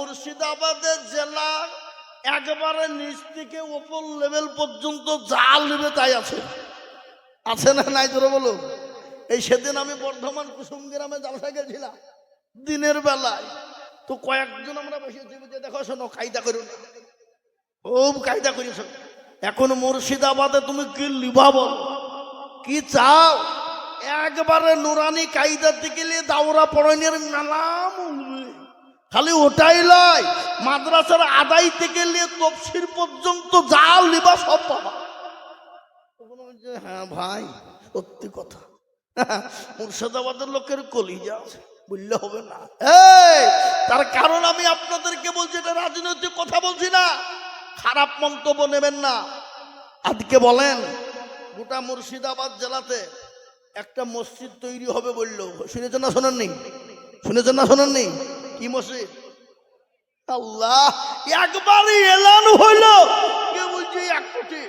মুর্শিদাবাদের জেলা একবারে নিচ থেকে ওপর লেভেল পর্যন্ত যা নেবে তাই আছে, আছে না নাই তোরা বলো? এই সেদিন আমি বর্ধমান কুসুম গ্রামে জালসা গেছিলাম দিনের বেলায়, তো কয়েকজন আমরা বসেছি, দেখো শোনো কায়দা করো না, খুব কায়দা করেছ। এখন মুর্শিদাবাদে তুমি কি লিবা বলো, কি চাও? একবারে নুরানি কায়দার দিকে দাওরা পড়ানোর নাম খালি ওটাই লয়, মাদ্রাসার আদায় থেকে নিয়ে তফসির পর্যন্ত যা লিবা সব পাবা। হ্যাঁ ভাই সত্যি কথা, মুর্শিদাবাদের লোকের কলিজা আছে বললে হবে না। তার কারণ আমি আপনাদেরকে বলছি, এটা রাজনৈতিক কথা বলছি না, খারাপ মন্তব্য নেবেন না। আজকে বলেন গোটা মুর্শিদাবাদ জেলাতে একটা মসজিদ তৈরি হবে বললো, শুনেছেন না শোনেননি? শুনেছেন না শোনেননি? কি মসজিদ? আল্লাহ, একবারই এলান হইল, কে বলছে 1 কোটি,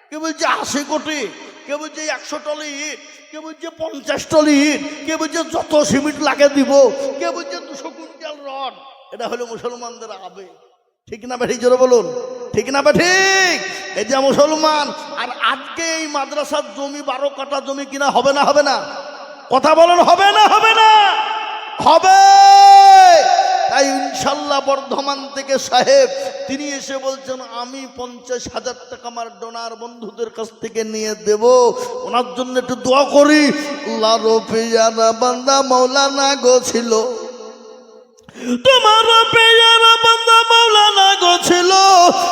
কে বলছে 80 কোটি, কে বলছে 100 টলি ইট, কে বলছে 50 টলি ইট, কে বলছে যত সিমেন্ট লাগে দিব, কে বলছে 200 কুইন্টাল রড। এটা হলো মুসলমানদের আবেগ, ঠিক না বেঠিক? জোরে বলুন, ঠিক না বেঠিক? এই যে মুসলমান, আর আজকে এই মাদ্রাসার জমি 12 কাঠা জমি কিনা হবে না হবে না? কথা বলেন, হবে না হবে না? হবে। তাই ইনশাল্লাহ বর্ধমান থেকে সাহেব তিনি এসে বলছেন আমি 50,000 টাকা আমার ডোনার বন্ধুদের কাছ থেকে নিয়ে দেব, ওনার জন্য একটু দোয়া করি। আল্লাহর পেয়ারা বান্দা মাওলানা গো ছিল, তোমার পেয়ারা বান্দা মাওলানা গো ছিল,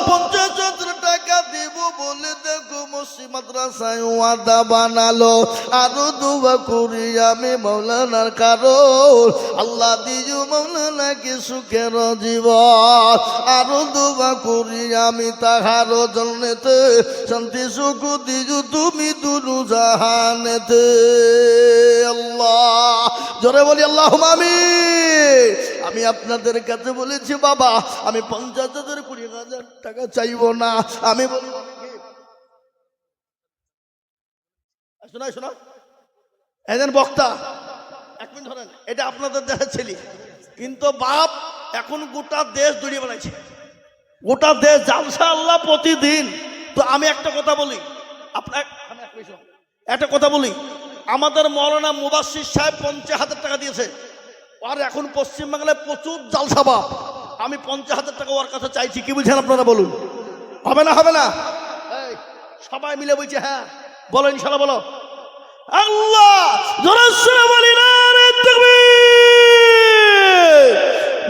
50,000 টাকা দেব বলে দেখো মসজিদ মাদ্রাসায় ওয়াদা বানালো। আরো দোয়া করি আমি মাওলানার কারণ আল্লাহ দিও মাওলানাকে সুখের জীবন, আরো দোয়া করি আমি তাহার জন্যতে শান্তি সুখ দিও তুমি দুনু জাহানেতে। আল্লাহ, জোরে বলি আল্লাহুম্মা আমিন। আমি আপনাদের কাছে বলেছি বাবা আমি 50,000 20,000 টাকা চাইবো না, আমি বলবো শোনা শোনা এজন বক্তা 1 মিনিট ধরেন, এটা আপনাদের দেশের ছেলে, কিন্তু বাপ এখন গোটা দেশ দড়িয়ে বেড়াইছে, গোটা দেশ জালসা আল্লাহ প্রতিদিন। তো আমি একটা কথা বলি, আপনার একটা কথা বলি, আমাদের মৌলানা মুবাশশির সাহেব 50,000 টাকা দিয়েছে, আর এখন পশ্চিমবাংলায় প্রচুর জালসা বাপ, আমি 50,000 টাকা ওর কাছে চাইছি, কি বুঝছেন আপনারা বলুন? হবে না হবে না? সবাই মিলে বলছে হ্যাঁ, বলো ইনশাআল্লাহ, বলো আল্লাহ জোরে বলি না রে তাকবীর।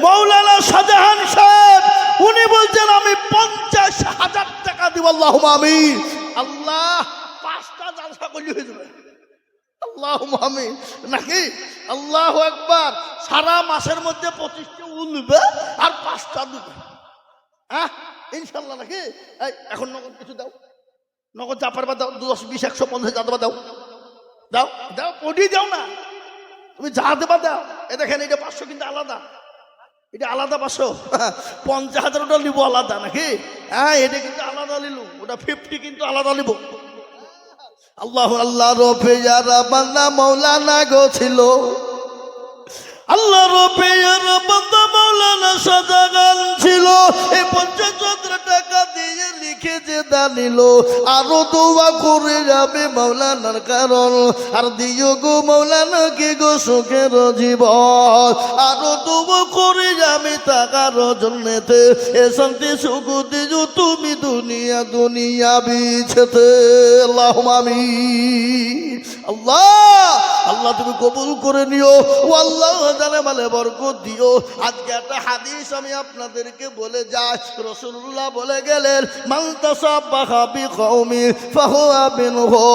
মাওলানা শাহজাহান সাহেব উনি বলছেন আমি 50,000 টাকা দিব, আল্লাহুম্মা আমিন। আল্লাহ 5টা জালসা করলে হয়ে যাবে, আল্লাহুম্মা আমিন নাকি? আল্লাহু আকবার। সারা মাসের মধ্যে 25টা উলবে আর 5টা দিবে, হ্যাঁ ইনশাআল্লাহ নাকি? এখন নগদ কিছু দাও, নগদ যা পারবা দাও, 10 20 150 যা দেবা দাও, দাও দাও, পড়ি দাও না, তুমি যা দেবা দাও। এ দেখেন এটা 500 কিন্তু আলাদা, এটা আলাদা 500, 50,000 ওটা নিব আলাদা নাকি? হ্যাঁ এটা কিন্তু আলাদা নিল, ওটা 50 কিন্তু আলাদা নিব। আল্লাহ আল্লাহ পেয়ারা বান্দা মাওলানা গো ছিল, আল্লাহর পেয়ারা বান্দা মাওলানা শাহজাহান ছিল, এই 50,000 টাকা দিয়ে লিখে যে দানিল, আরো দোয়া করে যাবে মাওলানার কারণ আর দিও গো মাওলানাকে গো সুখের জীবন, আরো দোয়া করে যাবে টাকার জন্যতে এ শান্তি সুখ দিও তুমি দুনিয়া দুনিয়া বিছেতে। আল্লাহুম্মা আমিন। আল্লাহ আল্লাহ তুমি কবুল করে নিও, ও আল্লাহ জানে মালে বরকত দিও। আজকে একটা হাদিস আমি আপনাদেরকে বলে যাই, রাসূলুল্লাহ বলে গেলেন মান তাসাব্বাহা বিকওমি ফাহুয়া মিনহু।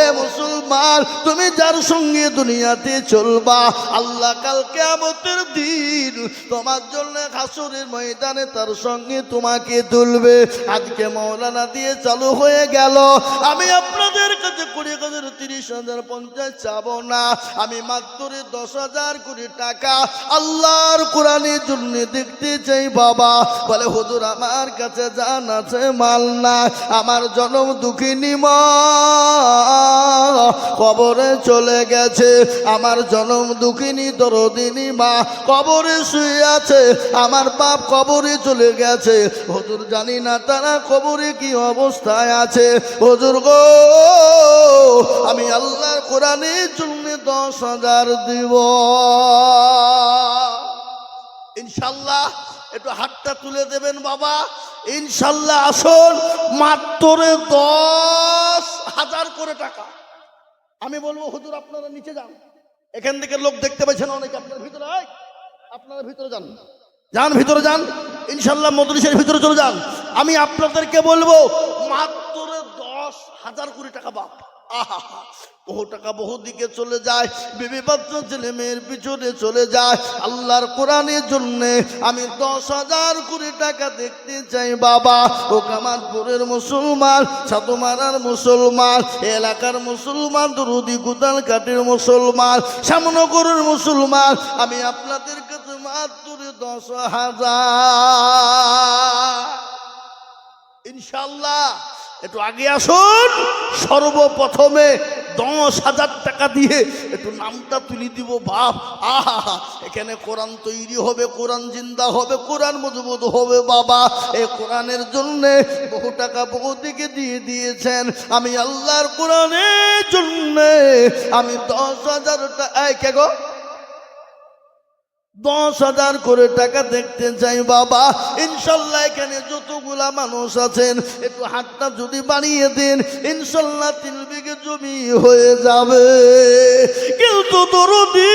এ মুসলমান তুমি যার সঙ্গে দুনিয়াতে চলবা, আল্লাহ কাল কিয়ামতের দিন তোমার জন্য হাসরের ময়দানে তার সঙ্গে তোমাকে তুলবে। আজকে মাওলানা দিয়ে চালু হয়ে গেল, আমি আপনাদের কাছে 20,000 30,000 50 চাবো না, আমি মাত্র 10,000 কোটি টাকা আল্লাহর কোরআনের জন্য দেখতে চাই বাবা। বলে হুজুর আমার কাছে জান আছে মাল না, আমার জনম দুঃখিনী মা কবরে চলে গেছে, আমার জনম দুঃখিনী দরদিনী মা কবরে শুয়ে আছে, আমার বাপ কবরে চলে গেছে। হুজুর জানি না তারা কবরে কি অবস্থায় আছে। হুজুর গো, আমি আল্লাহর কোরআনের জন্য 10,000 দিব ইনশাল্লাহ। একটু হাতটা তুলে দেবেন বাবা, ইনশাল্লাহ। আসুন, মাত্র 10,000 করে টাকা। আমি বলবো হুজুর আপনারা নিচে যান, এখান থেকে লোক দেখতে পাচ্ছেন অনেকে, আপনার ভিতরে আপনারা ভিতরে যান, যান ভিতরে যান, ইনশাল্লাহ মজলিসের ভিতরে চলে যান। আমি আপনাদেরকে বলবো মাত্র 10,000 কোটি টাকা বাপ। আহা, বহু টাকা বহু দিকে চলে যায়, বিবি বাচ্চা ছেলে মেয়ের পিছনে চলে যায়। আল্লাহর কোরআনের জন্য আমি 10,000 কোটি টাকা দেখতে চাই বাবা। ও কামালপুরের মুসলমান, সাতমারার মুসলমান, এলাকার মুসলমান, দরুদি গোদালঘাটের মুসলমান, শ্যামনগরের মুসলমান, আমি আপনাদের কাছে মাত্র 10,000 ইনশাল্লাহ। একটু আগে আসুন, সর্বপ্রথমে 10,000 টাকা দিয়ে একটু নামটা তুলে দিব বাপ। আহা, এখানে কোরআন তৈরি হবে, কোরআন জিন্দা হবে, কোরআন মজবুত হবে বাবা। এই কোরআনের জন্য বহু টাকা বহু দিকে দিয়ে দিয়েছেন। আমি আল্লাহর কোরআনের জন্য আমি 10,000 টাকা, কে গো 10,000 করে টাকা দেখতে চাই বাবা ইনশাল্লাহ। এখানে যতগুলা মানুষ আছেন একটু হাতটা যদি বাড়িয়ে দেন, ইনশাল্লাহ 3 বিঘে জমি হয়ে যাবে। কিন্তু দরদি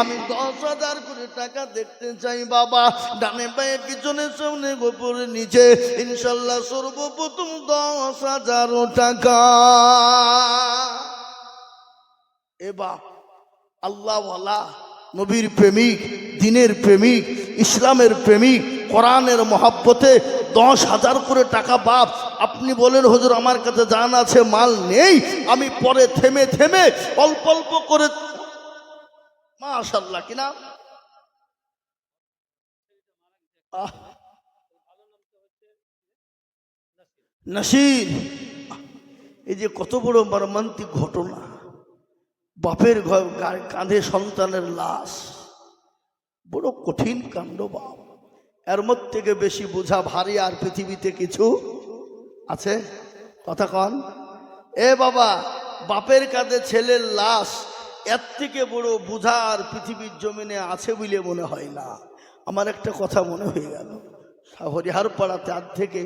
আমি 10,000 করে টাকা দেখতে চাই বাবা। ডানে পায়ে পিছনে সামনে গোপরে নিচে ইনশাল্লাহ সর্বপ্রথম 10,000 টাকা। এবার আল্লাহওয়ালা, নবীর প্রেমিক, দিনের প্রেমিক, ইসলামের প্রেমিক, কোরআনের মহাব্বতে 10,000 করে টাকা বাপ। আপনি বলেন হুজুর আমার কাছে জান আছে, মাল নেই, আমি পরে থেমে থেমে অল্প অল্প করে, মাশাআল্লাহ কিনা নাসির। এই যে কত বড় মর্মান্তিক ঘটনা, বাপের কাঁধে সন্তানের লাশ, বড় কঠিন কাণ্ড বাপ। এর মধ্যে থেকে বেশি বোঝা ভারী আর পৃথিবীতে কিছু আছে? কথা কন এ বাবা, বাপের কাঁধে ছেলের লাশ, এর থেকে বড় বোঝা আর পৃথিবীর জমিনে আছে বলে মনে হয় না। আমার একটা কথা মনে হয়ে গেল, হরিহার পাড়াতে আজ থেকে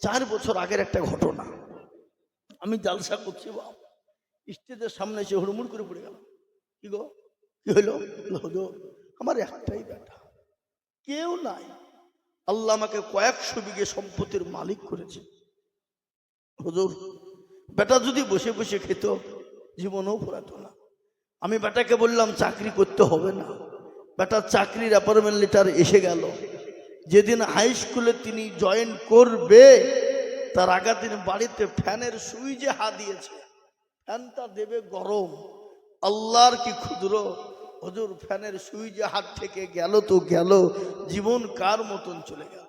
4 বছর আগের একটা ঘটনা। আমি জালসা করছি বাপ, স্টেজের সামনে এসে হুড়মুড় করে পড়ে গেল। কি গো, কি হইল? হুজুর আমার একটাই বেটা, কেউ নাই, আল্লাহ আমাকে কয়েকশো বিঘে সম্পত্তির মালিক করেছে। হুজুর বেটা যদি বসে বসে খেত জীবনও ফুরাতো না। আমি বেটাকে বললাম চাকরি করতে হবে না। বেটার চাকরির অ্যাপয়েন্টমেন্ট লেটার এসে গেল। যেদিন হাই স্কুলে তিনি জয়েন করবে তার আগের দিন বাড়িতে ফ্যানের সুইচে হাত দিয়েছে, ফ্যানটা দেবে গরম। আল্লাহর কি ক্ষুদ্র, হুজুর ফ্যানের সুইচে হাত থেকে গেল তো গেল, জীবন কার মতন চলে গেল।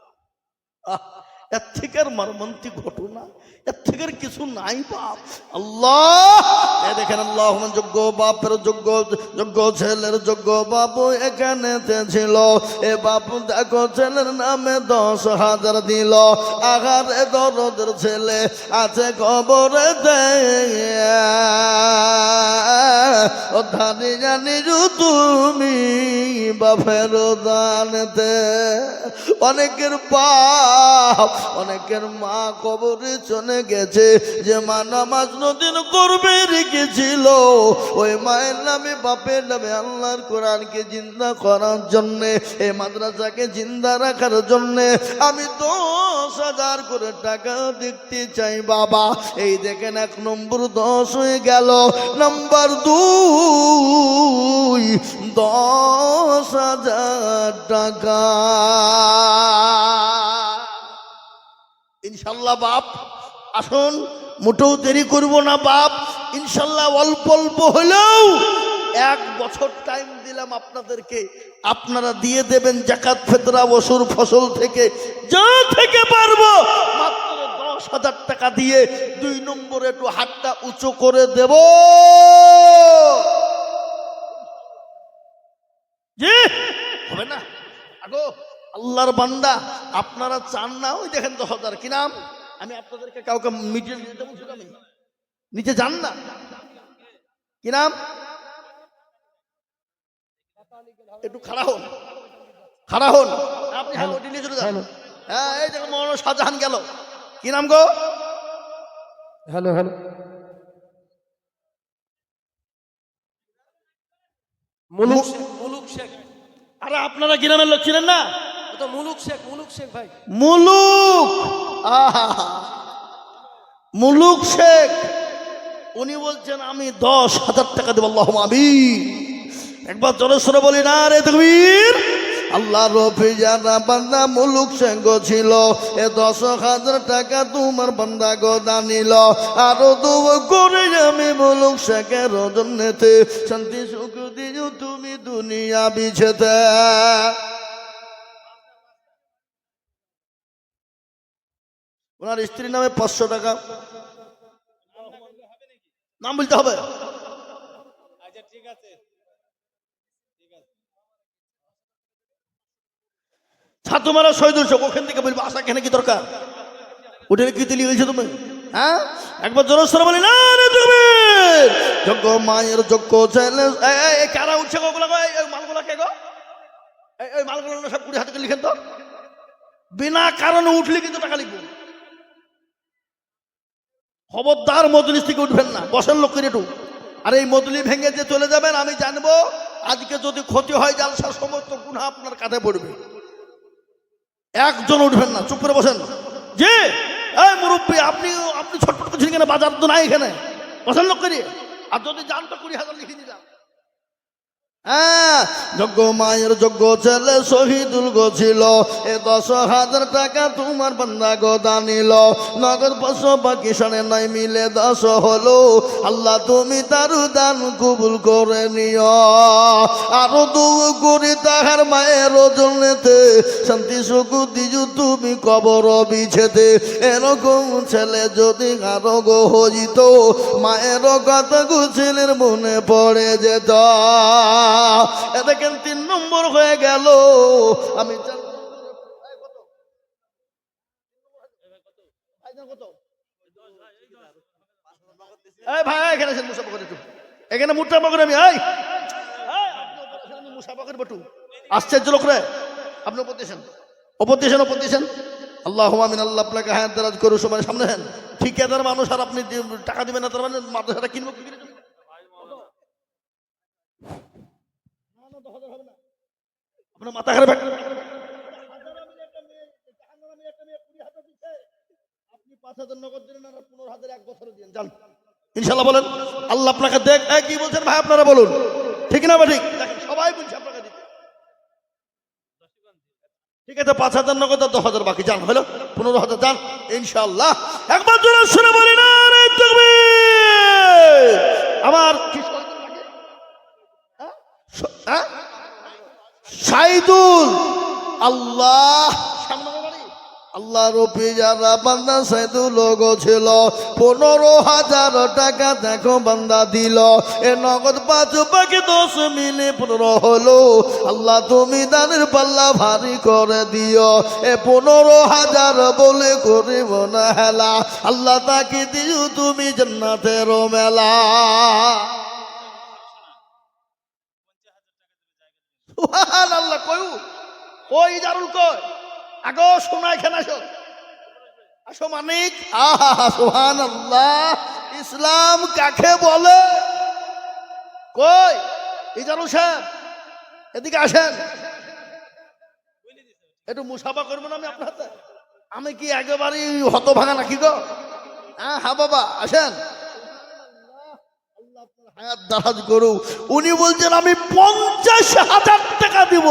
এর থেকে আর মর্মান্তিক ঘটনা, এর থেকে কিছু নাই বাপ। আল্লাহ দেখেন, আল্লাহ যোগ্য বাপের যোগ্য, যোগ্য ছেলের যোগ্য বাবু এখানে ছিল। এ বাপু দেখো ছেলের নামে 10,000 দিল। আঘারে দরদের ছেলে আছে খবরে ও ধানি জানি তুমি বাপের দানতে। অনেকের বাপ, অনেকের মা কবরে চলে গেছে, যে মা নামাজ নদিন করবে রেখেছিল, ওই মায়ের নামে বাপের নামে আল্লাহর কোরআনকে জিন্দা করার জন্যে, এই মাদ্রাসাকে জিন্দা রাখার জন্যে আমি 10,000 করে টাকা দেখতে চাই বাবা। এই দেখেন 1 নম্বর 10 হয়ে গেল, নাম্বার 2 10,000 টাকা ইনশাল্লাহ বাপ। আসুন, মোটেও দেরি করব না বাপ, ইনশাল্লাহ অল্প অল্প হলেও 1 বছর টাইম দিলাম আপনাদেরকে, আপনারা দিয়ে দেবেন জাকাত ফিতরা ওসুর ফসল থেকে, যা থেকে পারবো মাত্র 10,000 টাকা দিয়ে 2 নম্বরে একটু হাতটা উঁচু করে দেব। জি হবে না? আগো আল্লাহর বান্দা, আপনারা চান না? ওই দেখেন 10,000, কি নাম? আমি আপনাদেরকে কাউকে মিটিয়ে দিতে বলছি, আমি নিচে যান না, কি নাম? একটু খাড়া হন, খাড়া হন আপনি। হ্যাঁ ওটি নিয়ে চলে যান। হ্যাঁ এই দেখুন মৌলানা শাহজাহান গেল। কি নাম গো? হ্যালো হ্যালো, মুলুক শেখ, মুলুক শেখ। আরে আপনারা গ্রামের লোক ছিলেন না? তো মুলুক শেখ, মুলুক শেখ ভাই। মুলুক, আহা মুলুক শেখ, উনি বলছেন আমি 10,000 টাকা দেব। আল্লাহুম্মা আমিন। একবার জোরে সোরে বলি না রে তাকবীর। আল্লাহ রফি যারা বান্দা মুলুক শেখ ছিল, এ 10,000 টাকা তোমার বান্দা গোদা নিল। আরো দোয়া করে আমি মুলুক শেখের জন্যতে শান্তি সুখ দিও তুমি দুনিয়া বিছেতে। ওনার স্ত্রীর নামে 500 টাকা। নাম বলতে হবে? আচ্ছা ঠিক আছে। ছাতুমারা শহীদুল সব ওখান থেকে বলবো আসা কেন, কি দরকার? উঠে কি তুলি হয়েছে তুমি? হ্যাঁ একবার জোরসোরে বলি না রে তুমি। যোগ্য মায়ের যোগ্য ছেলে। এই কারা উঠছে গোগুলা গো? এই মালগুলা কে গো? এই মালগুলো সব 20 হাতে লিখেন তো। বিনা কারণে উঠলে কিন্তু টাকা লিখবো। খবরদার মজলিস থেকে উঠবেন না, বসেন লোক করে একটু। আর এই মজলি ভেঙে যে চলে যাবেন, আমি জানবো আজকে যদি ক্ষতি হয় জালসার সমস্ত গুনাহ আপনার কাঁধে পড়বে। একজন উঠবেন না, চুপ করে বসেন। জি এই মুরব্বী, আপনি ছটফট করছেন কেন? বাজার তো নাই এখানে, বসেন লোক করে। আর যদি যান তো 20,000 লিখে নিয়ে যান। হ্যাঁ যোগ্য মায়ের যোগ্য ছেলে শহীদুল গো ছিল, এ 10,000 টাকা তোমার বান্দা গোদা নিল। নগদ 500 বাকি 9.5 মিলে 10 হলো। আল্লাহ তুমি তার দান কবুল করে নিও। আরো দোয়া করি তাহার মায়ের জন্যতে শান্তি সুখ দিও তুমি কবর বিছেতে। এরকম ছেলে যদি আরো গো হইত, মায়ের কথা গো ছেলের মনে পড়ে যেত। দেখেন 3 নম্বর হয়ে গেল। আমি ভাই এখানে মুসাফা করে, এখানে মুঠা পকেট আমি মুসাফা করে বটু। আশ্চর্য লোক রে, আপনি ওপর দিয়েছেন। আল্লাহুম্মা আমিন। আল্লাহ আপনাকে হায়াত দারাজ করুন। সবার সামনে হেন ঠিকাদার মানুষ, আর আপনি টাকা দিবেন না, তার মানে মাদ্রাসাটা কিনবো কি? আপনার মাথা খারাপ। আপনি 5,000 নগদ দিলেন আর 15,000 এক বছরে দিন, যান ইনশাল্লাহ। বলেন আল্লাহ আপনাকে দেখ। কি বলছেন ভাই আপনারা বলুন, ঠিক না? ঠিক সবাই বলছে আপনাকে দিতে। ঠিক আছে 5,000 নগদ আর 10,000 বাকি, যান হলো 15,000, যান ইনশাল্লাহ। একবার জোরে শুনে বলি না রে তাকবীর। আমার কি সাইদুল আল্লাহ, আল্লাহ রফি যারা বান্দা সাইদুল লোগো ছিল, 15,000 টাকা দেখো বান্দা দিল। এ নগদ 5 বাকি 10 মিলে 15 হলো। আল্লাহ তুমি দানের পাল্লা ভারী করে দিও। এ 15,000 বলে করিব না হেলা। আল্লাহ তাকে দিও তুমি জান্নাতের মেলা। আল্লাহ কই দারুল কই আগো শোনা, এখানে আসো মানিক। সুবহানাল্লাহ। ইসলাম কাকে বলে? কই ইজারুল সাহেব, এদিকে আসেন, একটু মুসাফা করবো না আমি আপনার হাতে? আমি কি একেবারে হতভাগা নাকি গো? হ্যাঁ বাবা আসেন। হায়াত দারাজ করু। উনি বলছেন আমি 50,000 টাকা দিব।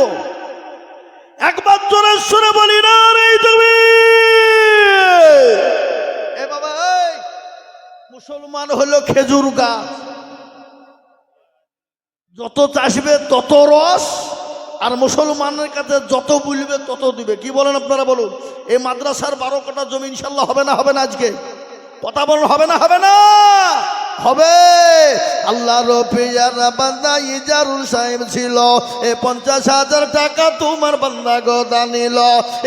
একবার জোরে শুনে বলি না রে তুমি। এ বাবা এই মুসলমান হলো খেজুর গাছ, যত চাষবে তত রস, আর মুসলমানের কাছে যত বলবে তত দিবে। কি বলেন আপনারা বলুন? এই মাদ্রাসার 12 কাঠা জমি ইনশাল্লাহ হবে না হবে না? আজকে কথা বলুন, হবে না হবে না? হবে। আল্লাহর পেয়ারা বান্দা ইজারুল সাহেব ছিল, এ 50,000 টাকা তোমার বান্দা গদা নিল।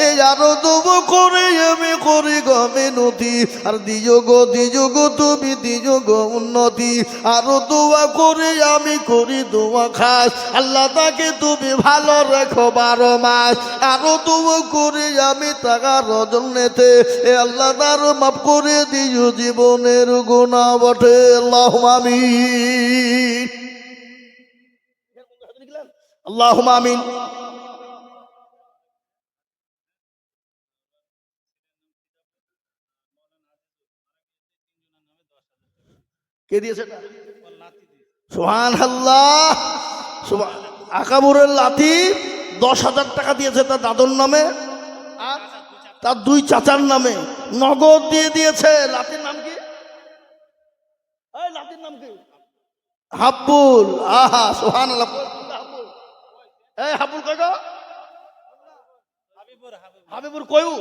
এই আরো দেবো করে আমি করি গো মিনতি, আর দিও গো তুমি দিও গো উন্নতি। আরো দোয়া করে আমি করি দোয়া খাস, আল্লাহ তাকে তুমি ভালো রেখো 12 মাস। আরো দোয়া করে আমি টাকা রজনেতে, এ আল্লাহ তার মাফ করে দিও জীবনের গুনাহ বটে। আল্লাহুম্মা আমিন, আল্লাহুম্মা আমিন। কে দিয়েছে এটা? সুবহানাল্লাহ। আকাবুরের লাতি 10,000 টাকা দিয়েছে তার দাদুর নামে আর তার 2 চাচার নামে, নগদ দিয়ে দিয়েছে। লাতির নাম কি? এই লাতির নাম কি? হাব্বুল। আহা সুবহানাল্লাহ। হাব্বুল, এই হাব্বুল কই গো? হাবিবুর কয়ু?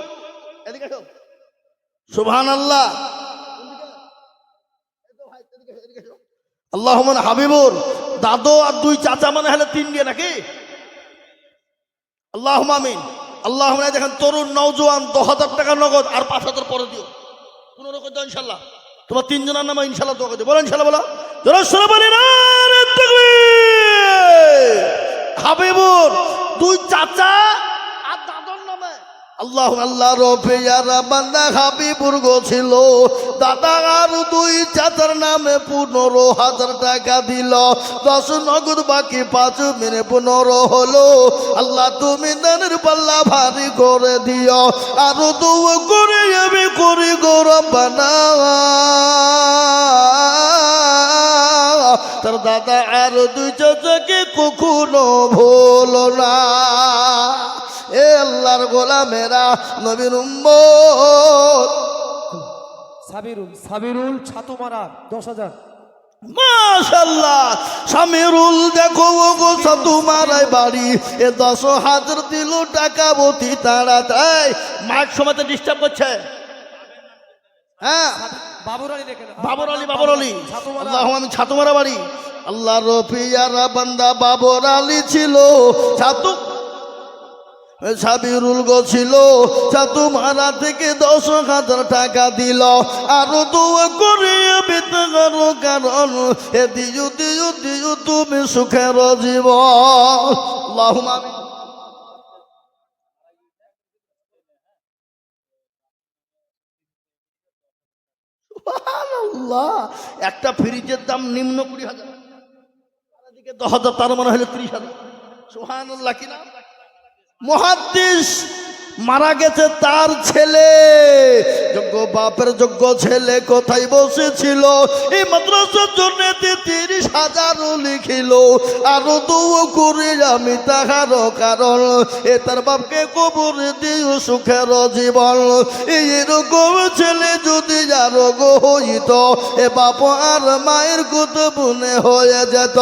এদিকে আসো। সুবহানাল্লাহ। আল্লাহুম্মা হাবিবুর দাদু আর 2 চাচা মানে হলে 3 দিয়ে নাকি? আল্লাহুম্মা আমিন। আল্লাহুম্মা। দেখেন তরুণ নওজোয়ান 10,000 টাকা নগদ আর 5,000 পরে দিও, 15 করে দাও ইনশাল্লাহ। তোমার 3 জনের নামে ইনশাল্লাহ দোয়া করে দিও। বলো ইনশাল্লাহ, বলো জোরে সরে বলি নারে তাকবীর। হাবিবুর 2 চাচা আর দাদুর নামে। আল্লাহ আল্লাহর পেয়ারা বান্দা হাবিবুর গো ছিল, দাদা আর 2 চাচার নামে 15,000 টাকা দিল। 10 নগদ বাকি 5 মিনে 15 হলো। আল্লাহ তুমি দানের পাল্লা ভারী করে দিও। আরো দোয়া করে আমি করি গো রব্বানা, তার দাদা আর 2 চাচাকে কখনো ভুলো না। এ আল্লাহর গোলামেরা, নবীর উম্মত। সাবিরুল ছাতুমারা 10,000। মাশাআল্লাহ। সামিরুল দেখো গো তোমার বাড়ি, এ 10,000 দিল টাকা বতি তাড়াতাড়ি। মাইক সময়তে ডিস্টার্ব করছে। হ্যাঁ বাবুর আলী দেখেন, বাবর আলী। আল্লাহুম্মা আমিন। ছাতুমারা বাড়ি। আল্লাহর পেয়ারা বান্দা বাবর আলী ছিল, ছাতু সাবিরুল গো ছিল, ছাতুমারা থেকে 10,000 টাকা দিল। আরো দোয়া করে আমি তার কারণ, এ দিও তুমি সুখের জীবন। আল্লাহুম্মা আমিন। সুবহানাল্লাহ। একটা ফ্রিজের দাম নিম্ন 20,000, এদিকে 10,000, তার মনে হলে 30,000। সুবহানাল্লাহ। কিনা মুহাদ্দিস মারা গেছে, তার ছেলে যোগ্য বাপের যোগ্য ছেলে কোথায় বসেছিল, এই মাদ্রাসার জন্য 30,000 লিখিল। আরো দোয়া করে আমি তাহার কারণ, এ তার বাপকে কবর দিও সুখের জীবন। এরকম ছেলে যদি আরো গো হইত, এ বাপ আর মায়ের কত মনে হয়ে যেত।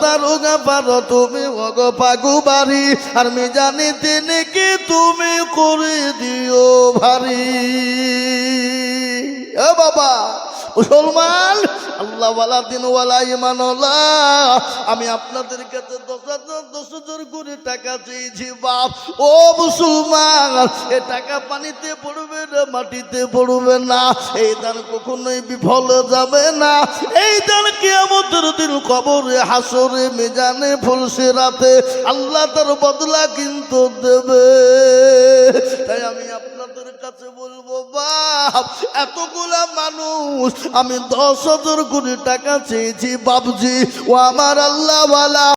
তার পারো তুমি অগ পাগু বাড়ি, আর আমি জানি তিনি কি তুমি করে দিও ভারী। এ বাবা মুসলমান, আল্লাহ ওয়ালা দিন ওয়ালা ইমান ওয়ালা, আমি আপনাদের কাছে 10,000 করে টাকা চেয়েছি বাপ। ও মুসলমান, এ টাকা পানিতে পড়বে না, মাটিতে পড়বে না। এই দান কখনোই বিফল যাবে না। এই দান কিয়ামতের দিন কবরে হাসরে মিজানে ফুলসিরাতে আল্লাহ তার বদলা কিন্তু দেবে। তাই আমি আপনাদের কাছে বলবো বাপ, এতগুলা মানুষ আমি 10,000 করে টাকা চেয়েছি বাপজি। ও আমার আল্লাহ ওয়ালা।